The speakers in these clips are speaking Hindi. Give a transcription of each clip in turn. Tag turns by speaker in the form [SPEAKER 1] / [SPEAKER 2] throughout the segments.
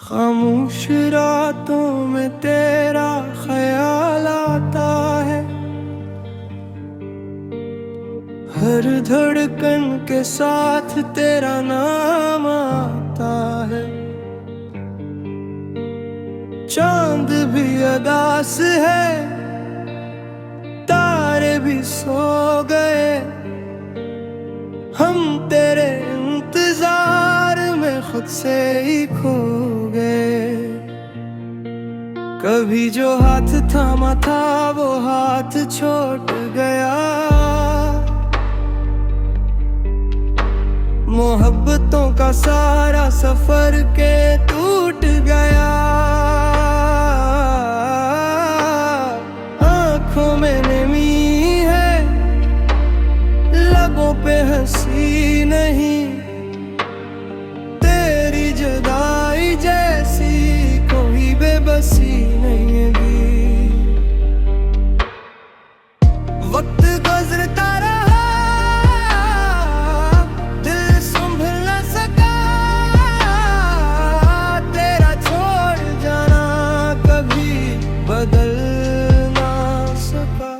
[SPEAKER 1] खामोश रातों में तेरा ख्याल आता है, हर धड़कन के साथ तेरा नाम आता है। चांद भी अदास है, तारे भी सो गए, हम तेरे इंतजार में खुद से ही खो गए। कभी जो हाथ थामा था वो हाथ छूट गया, मोहब्बतों का सारा सफर के टूट गया। आंखों में नमी है, लबों पे हंसी नहीं, तेरी जुदाई जैसी कोई बेबसी नहीं है। वक्त गुजरता रहा, दिल संभल न सका, तेरा छोड़ जाना कभी बदल ना सका।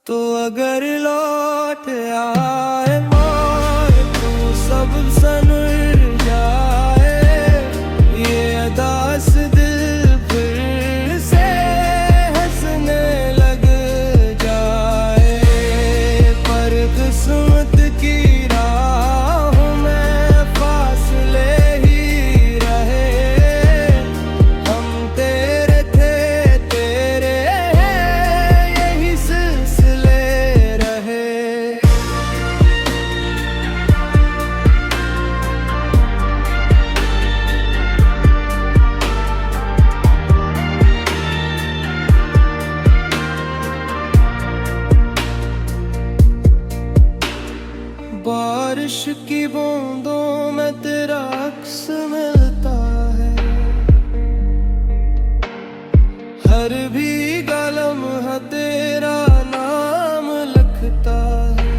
[SPEAKER 1] तो अगर लौट आए मौत तो सब सनर जाए, ये अदास दिल फिर से हंसने लग जाए। पर किस्मत की राहों में फासले ही रहे, हम तेरे थे तेरे हैं, यही सिलसिले रहे। बारिश की बूंदों में तेरा अक्स मिलता है, हर भीगा लम्हा तेरा नाम लिखता है।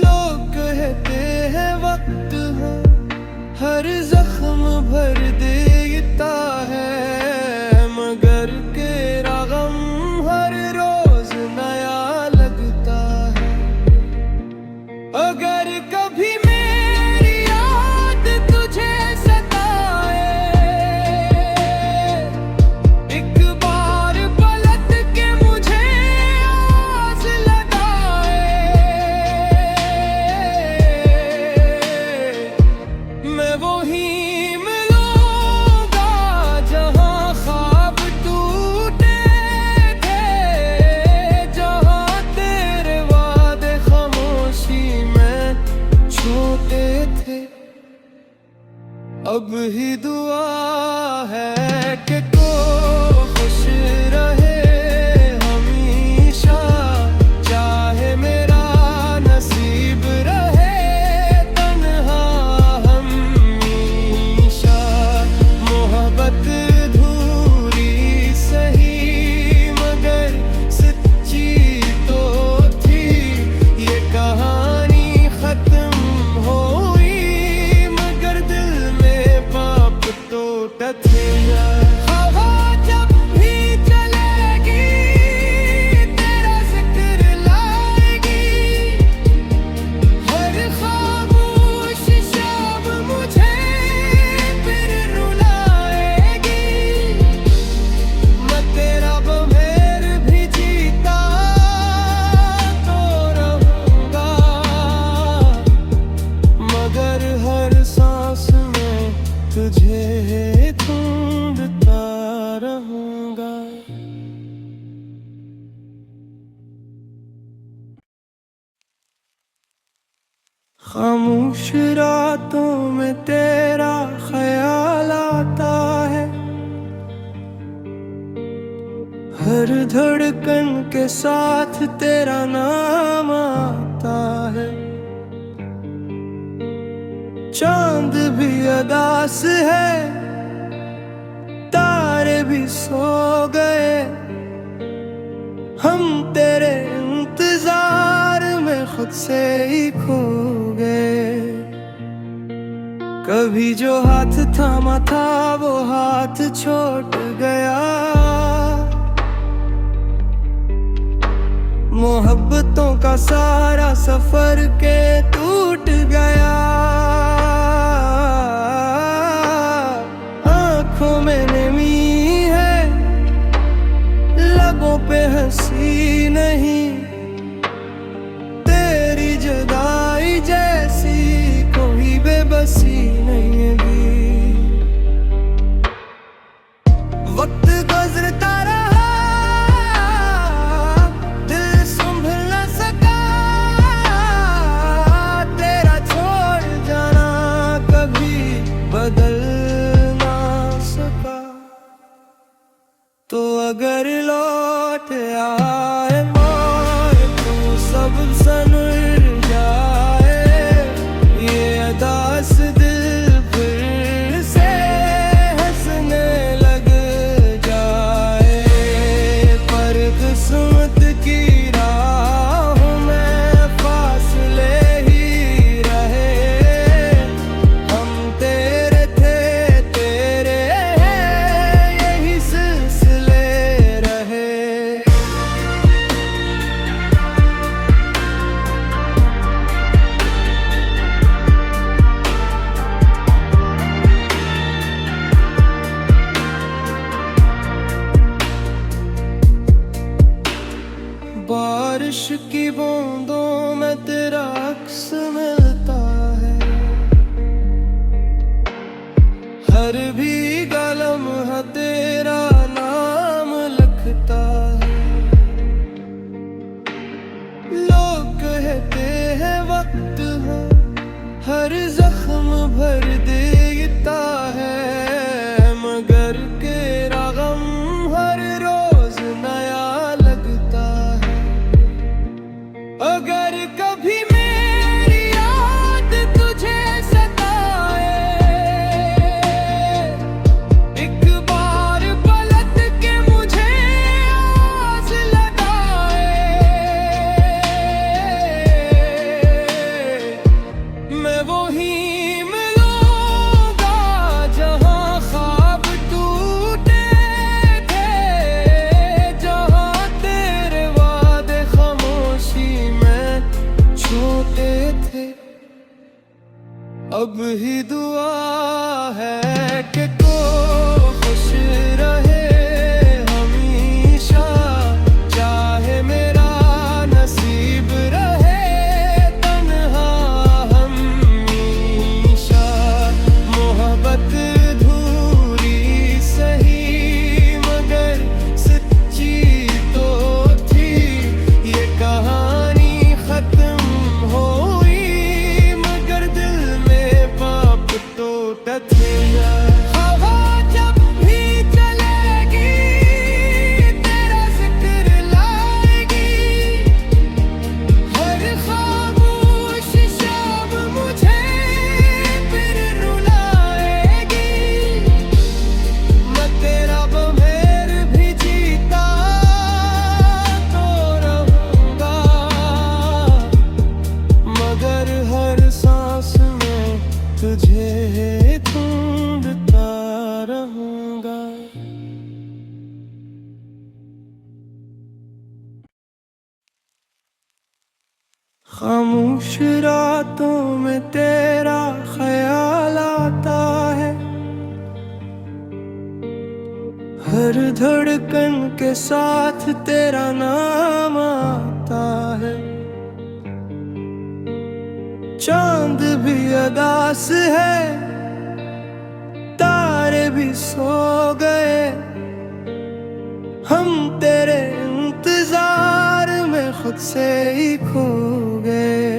[SPEAKER 1] लोग कहते हैं वक्त है, हर जख्म भर देता है, मगर तेरा गम हर रोज नया लगता है। अगर कभी मेरी याद तुझे सताए, एक बार पलट के मुझे आस लगाए, मैं वही मिलूंगा जहां ख्वाब टूटे थे, जहां तेरे वादे खामोशी में छोटे थे। अब ही दुआ है कि को खुश रहे हमेशा, चाहे मेरा नसीब रहे तन्हा हमेशा। मोहब्बत अधूरी सही मगर सच्ची तो थी, ये कहानी खत्म हुई मगर दिल में पाप टूटा थे। हवा जब भी चलेगी तेरा जिक्र लाएगी, हर खामोश शाम मुझे फिर रुलाएगी। मैं तेरा बगैर भी जीता तो रहूंगा, मगर हर सांस में तुझे ढूंढता रहूंगा। खामोश रातों में तेरा ख्याल आता है, हर धड़कन के साथ तेरा नाम आता है। चांद भी अदास है, तारे भी सो गए, हम तेरे इंतजार में खुद से ही खो गए। कभी जो हाथ थामा था वो हाथ छूट गया। मोहब्बतों का सारा सफर के टूट गया। आंखों में नमी है, लबों पे हंसी नहीं। तेरी जुदाई जैसी कोई बेबसी नहीं है। वक्त गुजरता रहा, दिल संभल न सका। तेरा छोड़ जाना कभी बदल ना सका। तो अगर लौट आए मौत तो सब सनर जाए। ये अदास दिल फिर से हंसने लग जाए। पर किस्मत की राहों में फासले ही रहे। हम तेरे थे तेरे हैं, यही सिलसिले रहे। बारिश की बूंदों में तेरा अक्स मिलता है। हर भीगा लम्हा तेरा नाम लिखता है। लोग कहते हैं वक्त है, हर जख्म भर देता है। मगर तेरा गम हर रोज नया लगता है। अगर कभी मेरी याद तुझे सताए, एक बार पलट के मुझे आस लगाए। मैं वही मिलूंगा जहां ख्वाब टूटे थे। जहां तेरे वादे खामोशी में छोटे थे। अब ही दुआ है कि तू खुश रहे हमेशा। चाहे मेरा नसीब रहे तन्हा हमेशा। मोहब्बत अधूरी सही मगर सच्ची तो थी। ये कहानी खत्म हुई मगर दिल में पाप टूटा थे। हवा जब भी चलेगी तेरा जिक्र लाएगी। हर खामोश शाम मुझे फिर रुलाएगी। मैं तेरा बमेर भी जीता तो रहूंगा। मगर हर सांस में तुझे ढूंढता रहूंगा। खामोश रातों में तेरा ख्याल आता है। हर धड़कन के साथ तेरा नाम आता है। चांद भी अदास है, तारे भी सो गए। हम तेरे इंतजार में खुद से ही खो गए।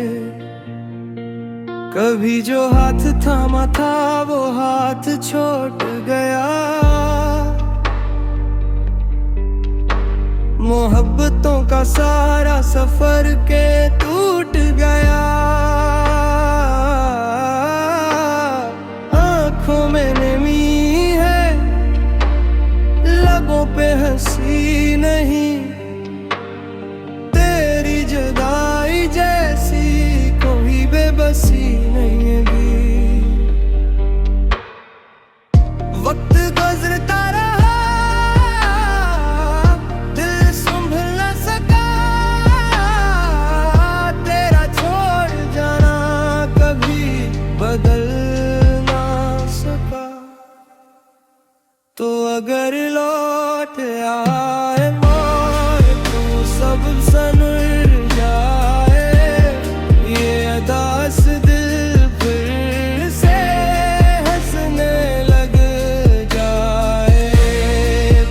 [SPEAKER 1] कभी जो हाथ थामा था वो हाथ छूट गया। मोहब्बतों का सारा सफर के टूट गया। आंखों में नमी है, लबों पे हंसी नहीं। तेरी जुदाई जैसी कोई बेबसी नहीं है। बदल ना सका। तो अगर लौट आए मौत तू सब सनर जाए, ये अदास दिल फिर से हंसने लग जाए।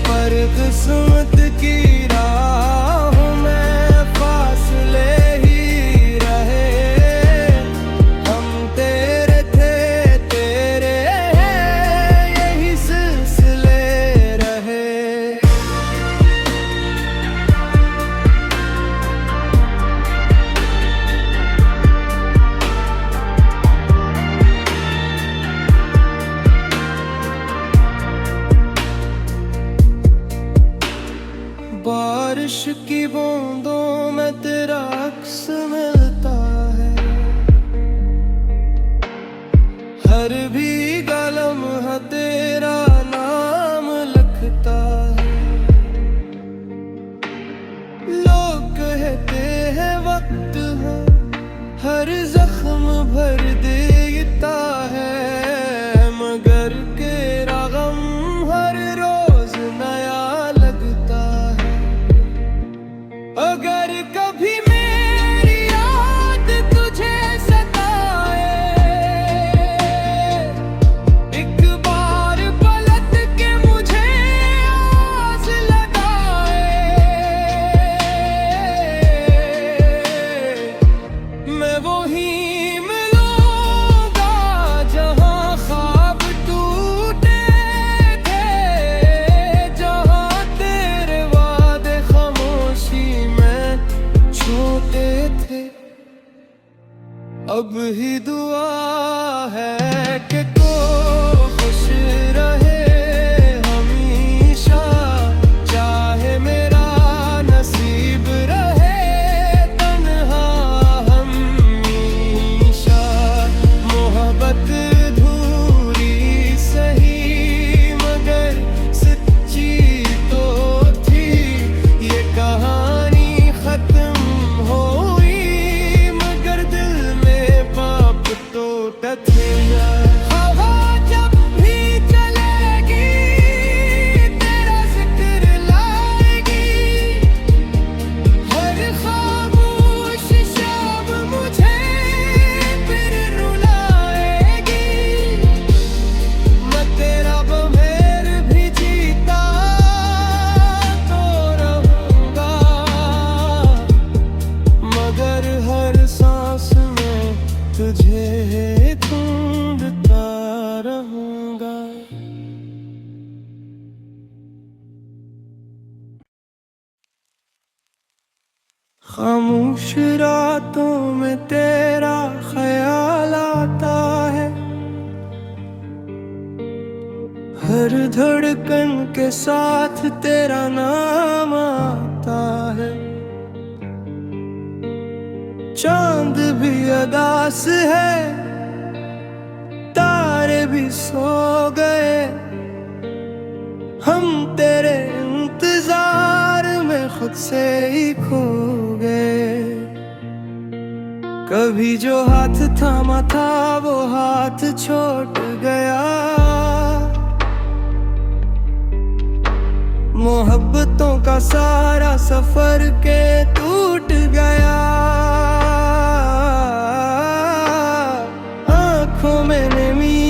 [SPEAKER 1] पर किस्मत की राहों में फासले ही रहे, हम तेरे थे तेरे हैं, यही सिलसिले रहे। बारिश की बूंदों में तेरा अक्स मिलता है, हर भीगा लम्हा तेरा नाम लिखता है। लोग कहते हैं वक्त है हर जख्म भर देता है, मगर तेरा गम हर रोज नया लगता है। अगर कभी मेरी याद तुझे सताए, एक बार पलट के मुझे आस लगाए, मैं वही मिलूंगा जहां ख्वाब टूटे थे, जहां तेरे वादे खामोशी में छोटे थे। अब ही दुआ है कि को खुश रहे हमेशा, चाहे मेरा नसीब रहे तन्हा हमेशा। मोहब्बत अधूरी सही मगर सच्ची तो थी, ये कहानी खत्म हुई मगर दिल में पाप तो थे। हवा जब भी चलेगी तेरा जिक्र लाएगी, हर खामोश शाम मुझे फिर रुलाएगी। मैं तेरा बगैर भी जीता तो रहूंगा, मगर हर सांस में तुझे ढूंढता रहूंगा। खामोश रातों में तेरा ख्याल आता है, हर धड़कन के साथ तेरा नाम आता है। चांद भी अदास है, तारे भी सो गए, हम तेरे इंतजार में खुद से ही खो गए। कभी जो हाथ थामा था वो हाथ छोड़ गया, मोहब्बतों का सारा सफर के टूट गया। आंखों में नमी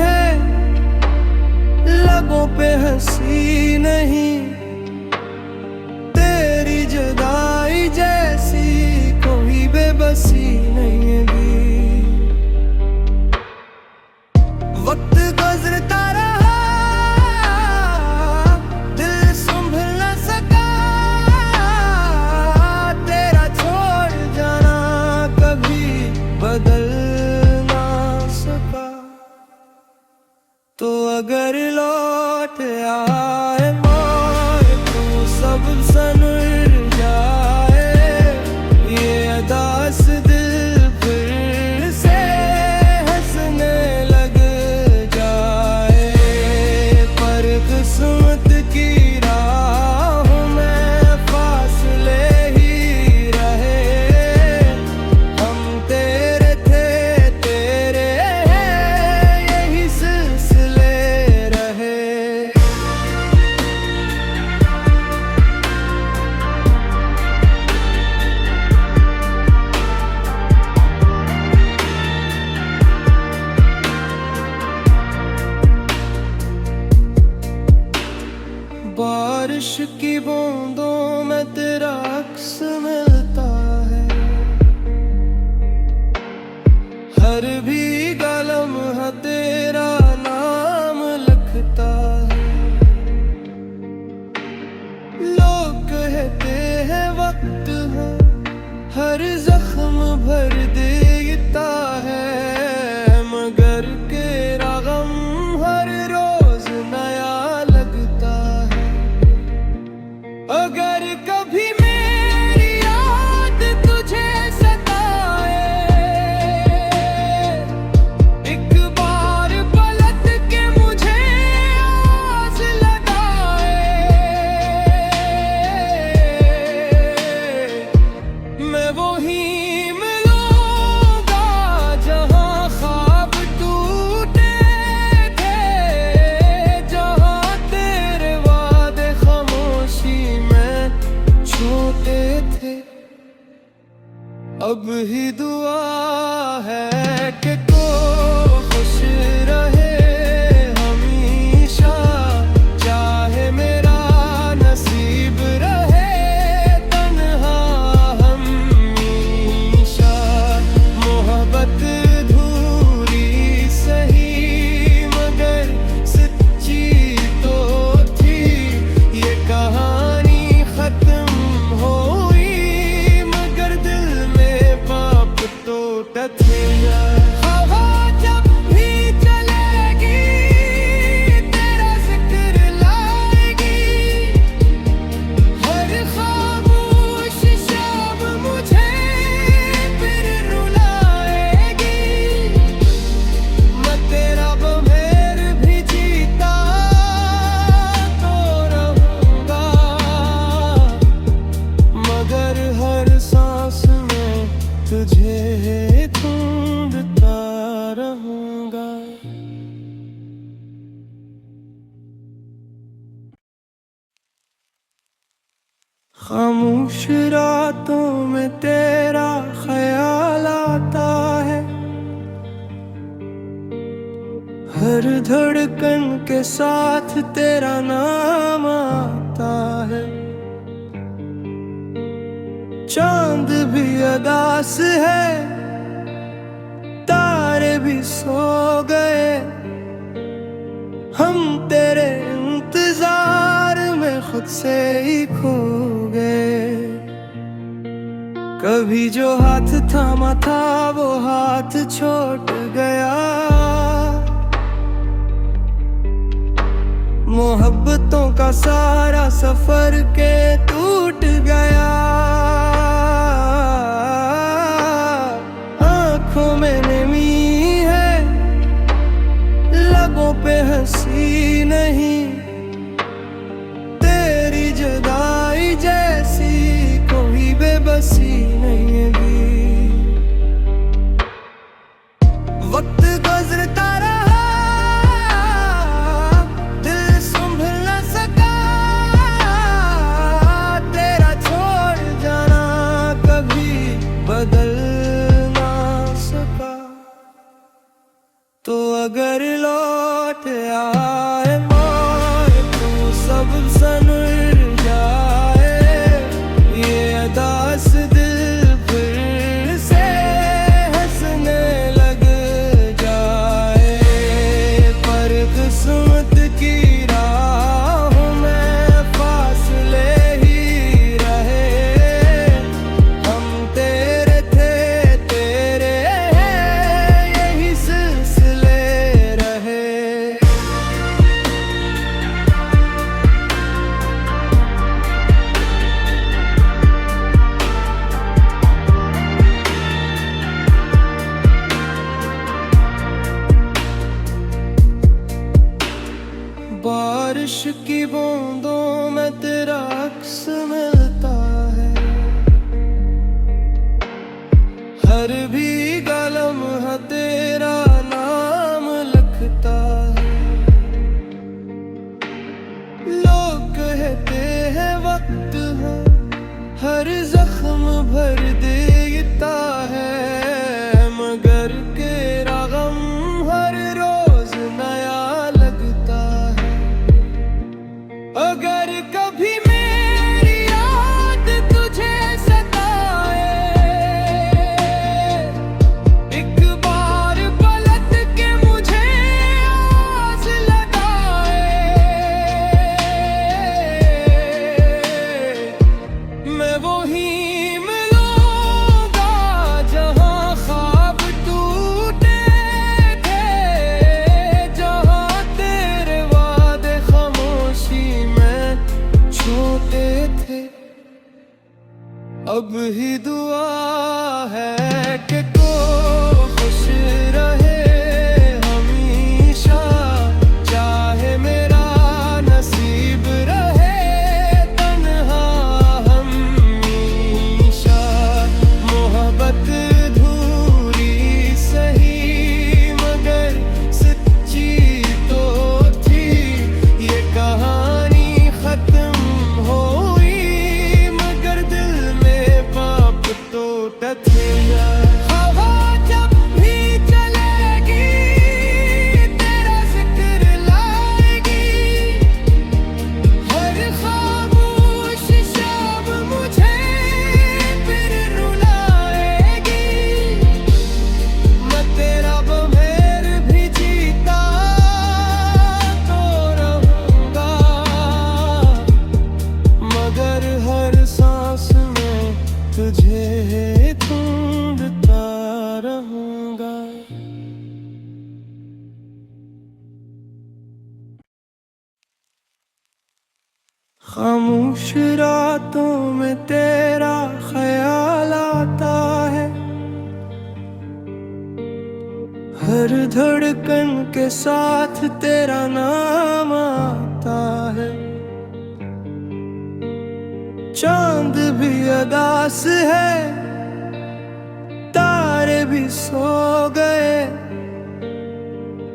[SPEAKER 1] है, लबों पे हंसी नहीं, तेरी जुदाई जैसी कोई बेबसी नहीं है। वक्त गुजरता रहा, दिल संभल न सका, तेरा छोड़ जाना कभी बदल ना सका। तो अगर लौट आए मौत तू सब सनर जाए, ये अदास दिल फिर से हंसने लग जाए। पर किस्मत की राहों में फासले ही रहे, हम तेरे थे तेरे हैं, बारिश की बूंदों में तेरा अक्स मिलता है, हर भीगा लम्हा तेरा नाम लिखता है। लोग कहते हैं वक्त है हर जख्म भर देता है, मगर तेरा गम हर रोज नया लगता है। अगर कभी मेरी याद तुझे सताए, एक बार पलट के मुझे आस लगाए, मैं वही मिलूंगा जहां ख्वाब टूटे थे, जहां तेरे वादे खामोशी में छूटे थे। अब ही दुआ है कि को खुश रहे हमेशा, चाहे मेरा नसीब रहे तन्हा हमेशा। मोहब्बत अधूरी सही मगर सच्ची तो थी, ये कहानी खत्म हुई मगर दिल में पाप टूटा थे। हवा जब भी चलेगी तेरा जिक्र लाएगी, हर खामोश शाम मुझे फिर रुलाएगी। मैं तेरा बग़ैर भी जीता तो रहूंगा, मगर हर सांस में तुझे ढूंढता रहूंगा। खामोश रातों में तेरा ख्याल आता है, हर धड़कन के साथ तेरा नाम आता है। चांद भी अदास है, तारे भी सो गए, हम तेरे इंतजार में खुद से ही खो गए। कभी जो हाथ थामा था वो हाथ छोड़ गया, मोहब्बतों का सारा सफर के टूट गया। आंखों में नमी है, लबों पे हंसी नहीं, तेरी जुदाई जैसी कोई बेबसी नहीं है। वक्त गुजरता रहा, दिल संभल न सका, तेरा छोड़ जाना कभी बदल ना सका। तो अगर लौट आए मौत तो सब सनर जाए, ये अदास दिल फिर से हंसने लग जाए। पर किस्मत की राहों में फासले ही रहे, हम तेरे थे तेरे हैं, यही सिलसिले रहे। बारिश की बूंदों में तेरा अक्स मिलता है, हर भीगा लम्हा तेरा नाम लिखता है। लोग कहते हैं वक्त है हर जख्म भर देता है, मगर तेरा गम हर रोज नया लगता है। अगर कभी ही दुआ है कि को खुश रहे हमेशा, चाहे मेरा नसीब रहे तन्हा हमेशा। मोहब्बत धूरी सही मगर सच्ची तो थी, ये कहानी खत्म हुई मगर दिल में पाप तो थे। हवा जब भी चलेगी तेरा जिक्र लाएगी, हर खामोश शब मुझे फिर रुलाएगी। मैं तेरा बग़ैर भी जीता तो रहूँगा, मगर हर सांस में तुझे ढूंढता रहूँगा। खामोश रातों में तेरा ख्याल आता है, हर धड़कन के साथ तेरा नाम आता है। चांद भी अदास है, तारे भी सो गए,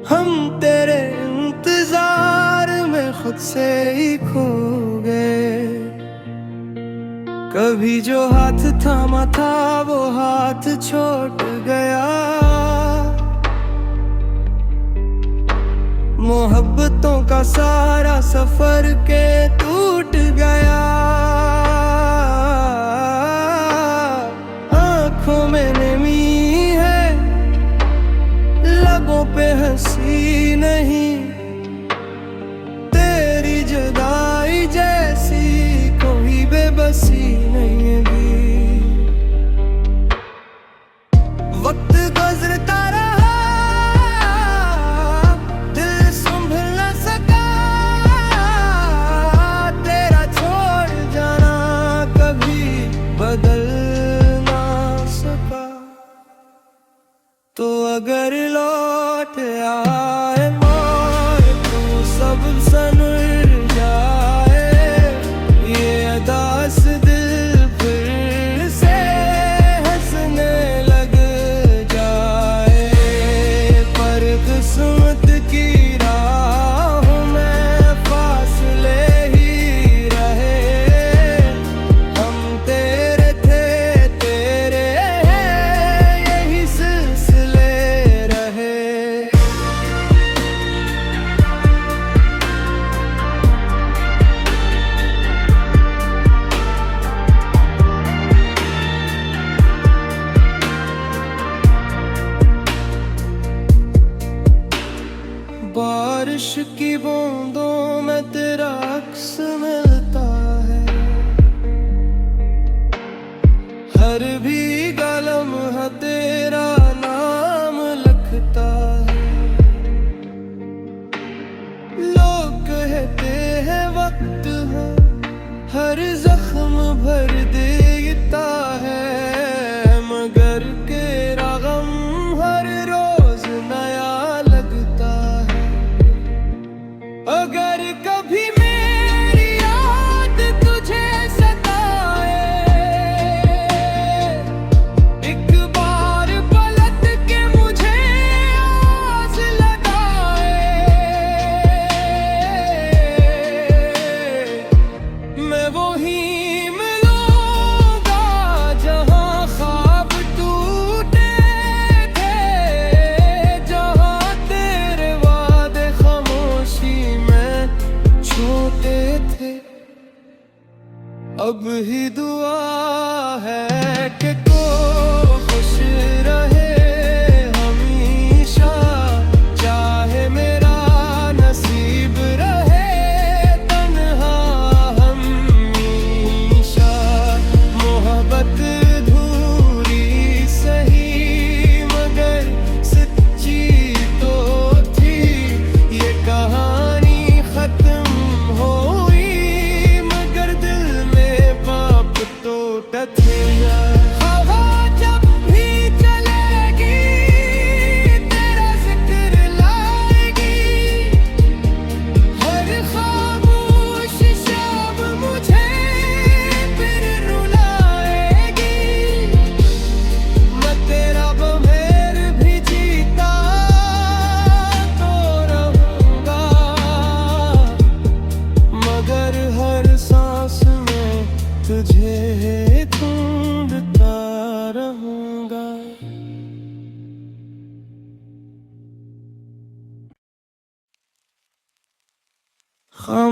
[SPEAKER 1] हम तेरे इंतजार में खुद से ही खो गए। कभी जो हाथ थामा था वो हाथ छोड़ गया, मोहब्बतों का सारा सफर के टूट गया। आंखों में नमी है, लबों पे हंसी नहीं, तेरी जुदाई जैसी कोई बेबसी नहीं भी। वक्त गुजरता रहा, दिल संभल न सका, तेरा छोड़ जाना कभी बदल ना सका। तो अगर लौट आए मौत तू सब सनुर जाए, ये अदास दिल फिर से हंसने लग जाए। पर किस्मत की राहों में फासले ही रहे, हम तेरे थे तेरे हैं, यही सिलसिले रहे। बारिश की बूंदों में तेरा अक्स मिलता है, हर भीगा लम्हा तेरा नाम लिखता है। लोग कहते हैं वक्त है, हर जख्म भर देता है, मगर तेरा गम हर रोज नया लगता है। अगर कभी मेरी याद तुझे सताए, एक बार पलट के मुझे आस लगाए, मैं वही मिलूंगा जहां ख्वाब टूटे थे, जहां तेरे वादे खामोशी में छोटे थे। अब ही दुआ है कि को खुश रहे हमेशा, चाहे मेरा नसीब रहे तन्हा हमेशा। मोहब्बत धूरी सही मगर सच्ची तो थी, ये कहानी खत्म हुई मगर दिल में पाप तो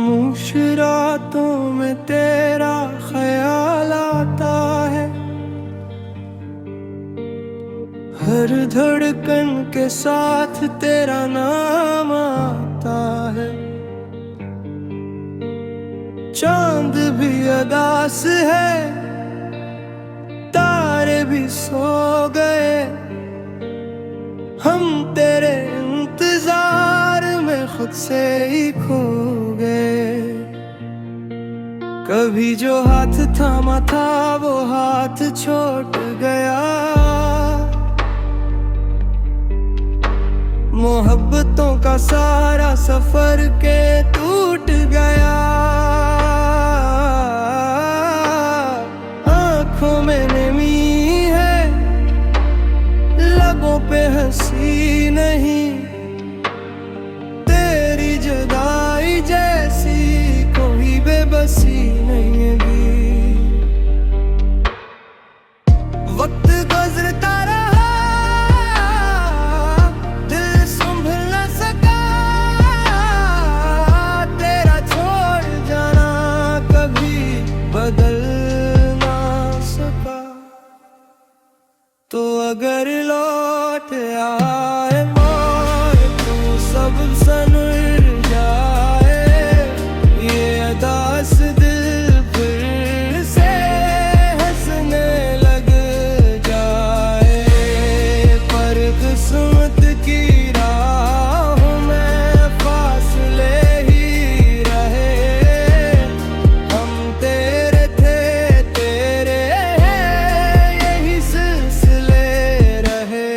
[SPEAKER 1] खामोश रातों में तेरा ख्याल आता है, हर धड़कन के साथ तेरा नाम आता है। चांद भी उदास है, तारे भी सो गए, हम तेरे इंतजार में खुद से ही खो गए। कभी जो हाथ थामा था वो हाथ छूट गया, मोहब्बतों का सारा सफर के टूट गया। आंखों में नमी है, लबों पे हंसी नहीं, तेरी जुदाई जैसी कोई बेबसी नहीं है। वक्त गुजरता रहा, दिल संभल न सका, तेरा छोड़ जाना कभी बदल ना सका। तो अगर लौट आए मौत तो सब सनर जाए, ये अदास दिल फिर से हंसने लग जाए। पर किस्मत की राहों में फासले ही रहे, हम तेरे थे तेरे हैं, यही सिलसिले रहे।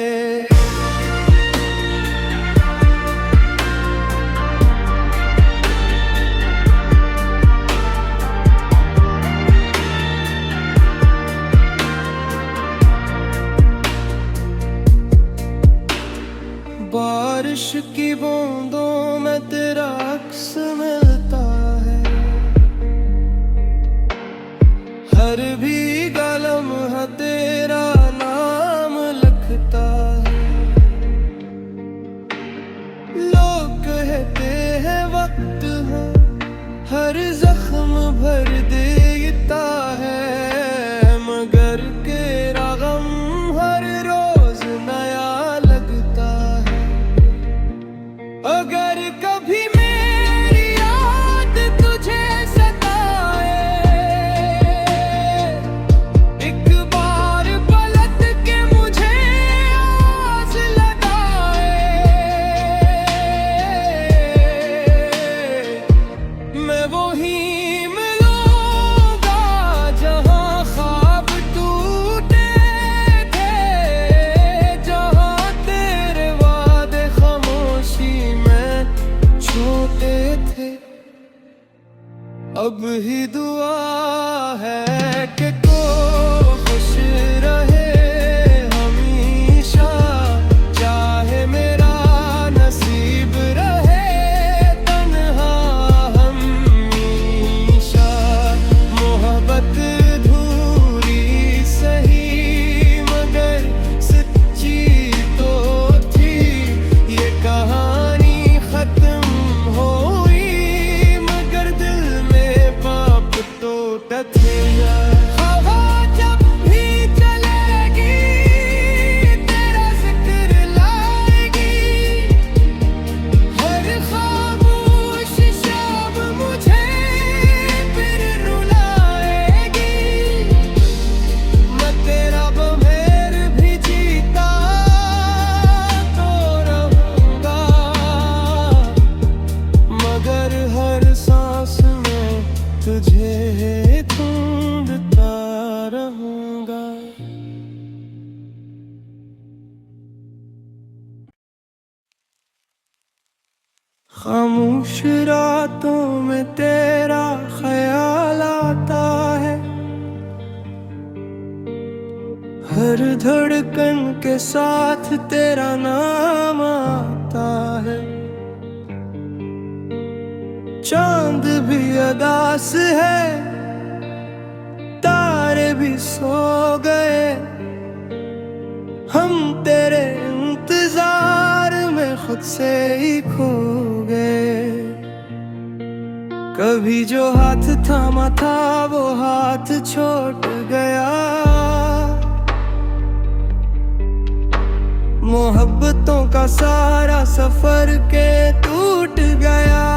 [SPEAKER 1] बारिश की बूंदों में तेरा अक्स मिलता है, हर भीगा लम्हा तेरा नाम लिखता है। लोग कहते हैं वक्त है, हर जख्म भर देता है, मगर तेरा गम हर रोज नया लगता है। अगर कभी मेरी याद तुझे सताए, एक बार पलट के मुझे आस लगाए, मैं वहीं मिलूंगा जहां ख्वाब टूटे थे, जहां तेरे वादे खामोशी में छोटे थे। अब ही दुआ है कि को खुश रहे हमेशा, चाहे मेरा नसीब रहे तन्हा हमेशा। मोहब्बत अधूरी सही मगर सच्ची तो थी, ये कहानी खत्म हुई मगर दिल में पाप टूटा थे। हवा जब भी चलेगी तेरा जिक्र लाएगी, हर खामोश शाम मुझे फिर रुलाएगी। मैं तेरा बग़ैर भी जीता तो रहूंगा, मगर हर सांस में तुझे ढूंढता रहूंगा। खामोश रातों में तेरा ख्याल आता है, हर धड़कन के साथ तेरा नाम आता है। चांद भी उदास है, तारे भी सो गए, हम तेरे इंतजार में खुद से ही खो गए। कभी जो हाथ थामा था वो हाथ छोड़ गया। मोहब्बतों का सारा सफर के टूट गया।